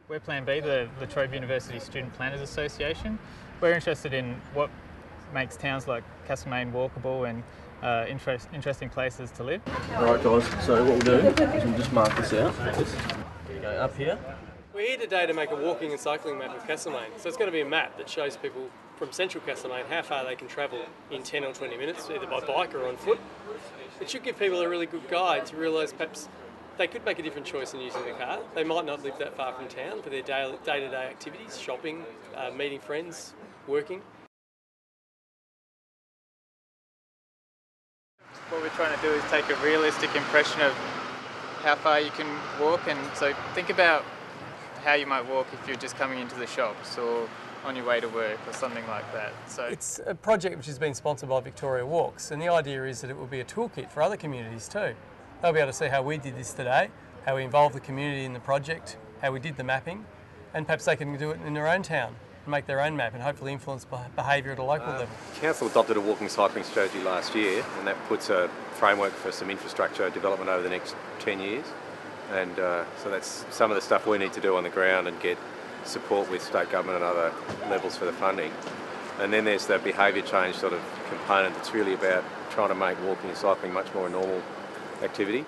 We're Plan B, the Trobe University Student Planners Association. We're interested in what makes towns like Castlemaine walkable and interesting places to live. Alright guys, so what we'll do is we'll just mark this out. Here you go, up here. We're here today to make a walking and cycling map of Castlemaine. So it's going to be a map that shows people from central Castlemaine how far they can travel in 10 or 20 minutes, either by bike or on foot. It should give people a really good guide to realise perhaps they could make a different choice in using the car. They might not live that far from town for their day-to-day activities, shopping, meeting friends, working. What we're trying to do is take a realistic impression of how far you can walk, and so think about how you might walk if you're just coming into the shops or on your way to work or something like that. So it's a project which has been sponsored by Victoria Walks, and the idea is that it will be a toolkit for other communities too. They'll be able to see how we did this today, how we involved the community in the project, how we did the mapping, and perhaps they can do it in their own town and make their own map and hopefully influence behaviour at a local level. Council adopted a walking cycling strategy last year, and that puts a framework for some infrastructure development over the next 10 years. And so that's some of the stuff we need to do on the ground and get support with state government and other levels for the funding. And then there's the behaviour change sort of component that's really about trying to make walking and cycling much more a normal activity.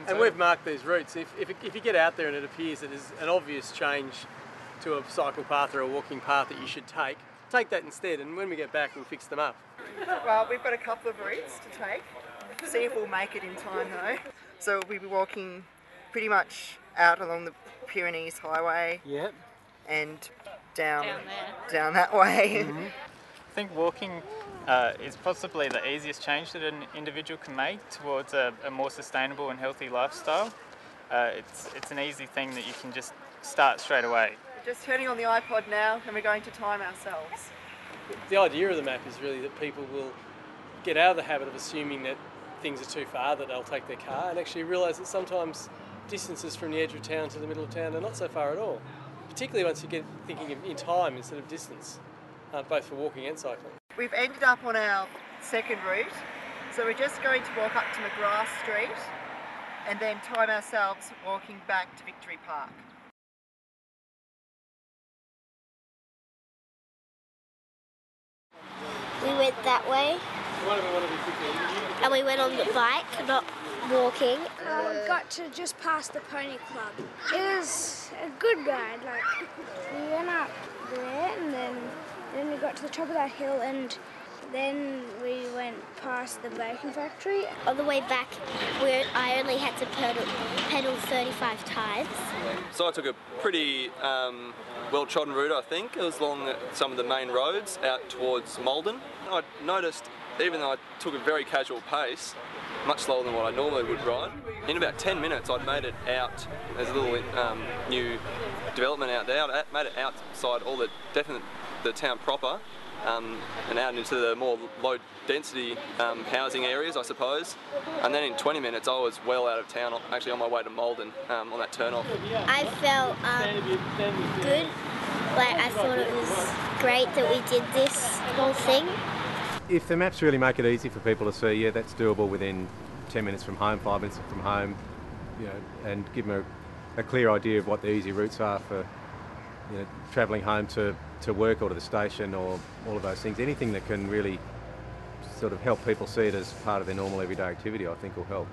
And we've marked these routes. If you get out there and it appears that there's an obvious change to a cycle path or a walking path that you should take that instead, and when we get back we'll fix them up. Well, we've got a couple of routes to take. See if we'll make it in time though. So we'll be walking pretty much out along the Pyrenees Highway. Yep. And down that way. Mm-hmm. I think walking is possibly the easiest change that an individual can make towards a more sustainable and healthy lifestyle. It's an easy thing that you can just start straight away. We're just turning on the iPod now and we're going to time ourselves. The idea of the map is really that people will get out of the habit of assuming that things are too far, that they'll take their car, and actually realise that sometimes distances from the edge of town to the middle of town are not so far at all. Particularly once you get thinking in time instead of distance, both for walking and cycling. We've ended up on our second route, so we're just going to walk up to McGrath Street and then time ourselves walking back to Victory Park. We went that way, and we went on the bike, not walking. We got to just past the pony club. It was a good ride. We went up there, and then we got to the top of that hill, and then we went past the bacon factory. On the way back, I only had to pedal 35 times. So I took a pretty well-trodden route, I think. It was along some of the main roads out towards Malden. I noticed, even though I took a very casual pace, much slower than what I normally would ride, in about 10 minutes I'd made it out. There's a little new development out there. I made it outside all the town proper, and out into the more low-density housing areas, I suppose. And then in 20 minutes I was well out of town, actually on my way to Malden on that turn-off. I felt good. I thought it was great that we did this whole thing. If the maps really make it easy for people to see, yeah, that's doable within 10 minutes from home, 5 minutes from home, and give them a clear idea of what the easy routes are for travelling home to work or to the station, or all of those things. Anything that can really sort of help people see it as part of their normal everyday activity, I think will help.